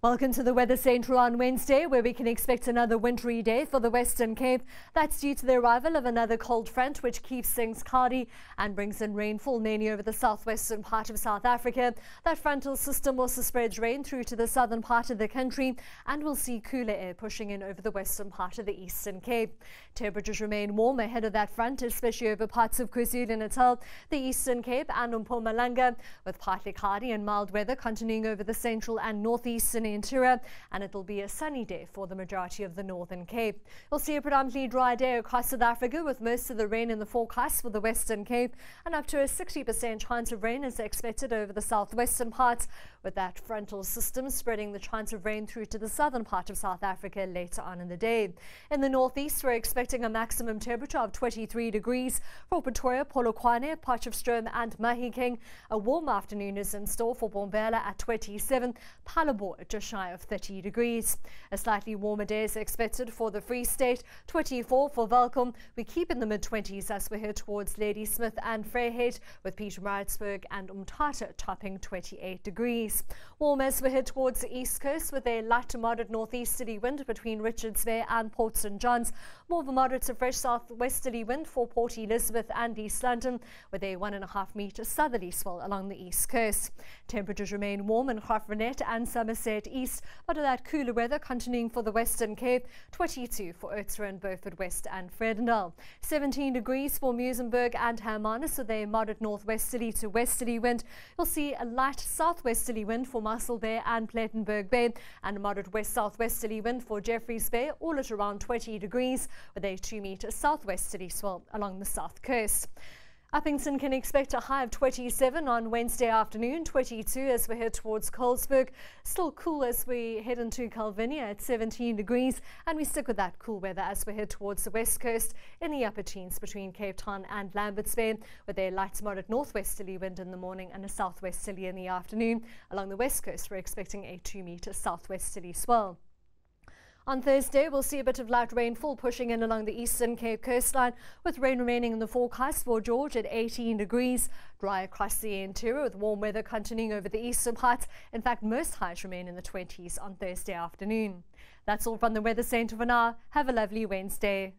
Welcome to the Weather Central on Wednesday, where we can expect another wintry day for the Western Cape. That's due to the arrival of another cold front, which keeps things cloudy and brings in rainfall mainly over the southwestern part of South Africa. That frontal system also spreads rain through to the southern part of the country, and we'll see cooler air pushing in over the western part of the Eastern Cape. Temperatures remain warm ahead of that front, especially over parts of KwaZulu-Natal, the Eastern Cape and Mpumalanga, with partly cloudy and mild weather continuing over the central and northeastern interior, and it'll be a sunny day for the majority of the Northern Cape. You'll see a predominantly dry day across South Africa, with most of the rain in the forecast for the Western Cape, and up to a 60% chance of rain is expected over the southwestern parts, with that frontal system spreading the chance of rain through to the southern part of South Africa later on in the day. In the northeast, we're expecting a maximum temperature of 23 degrees for Pretoria, Polokwane, Potchefstroom and Mahikeng. A warm afternoon is in store for Bombela at 27, Palabor just shy of 30 degrees. A slightly warmer day is expected for the Free State, 24 for Welkom. We keep in the mid-20s as we head towards Ladysmith and Vryheid, with Pietermaritzburg and Umtata topping 28 degrees. Warm as we head towards the east coast, with a light to moderate northeasterly wind between Richards Bay and Port St John's. More of a moderate to fresh southwesterly wind for Port Elizabeth and East London, with a 1.5 metre southerly swell along the east coast. Temperatures remain warm in Graaff-Reinet and Somerset East, but with that cooler weather continuing for the Western Cape. 22 for Oudtshoorn, Beaufort West and Vredendal. 17 degrees for Muizenberg and Hermanus, with a moderate northwesterly to westerly wind. You'll see a light southwesterly wind for Muscle Bay and Plettenberg Bay, and a moderate west-southwesterly wind for Jeffreys Bay, all at around 20 degrees, with a 2 metre southwesterly swell along the south coast. Uppington can expect a high of 27 on Wednesday afternoon, 22 as we head towards Colesberg. Still cool as we head into Calvinia at 17 degrees, and we stick with that cool weather as we head towards the west coast in the upper teens between Cape Town and Lambert's Bay, with a light to moderate northwesterly wind in the morning and a southwesterly in the afternoon. Along the west coast, we're expecting a 2 metre southwesterly swell. On Thursday, we'll see a bit of light rainfall pushing in along the Eastern Cape coastline, with rain remaining in the forecast for George at 18 degrees. Dry across the interior, with warm weather continuing over the eastern parts. In fact, most highs remain in the 20s on Thursday afternoon. That's all from the Weather Centre for now. Have a lovely Wednesday.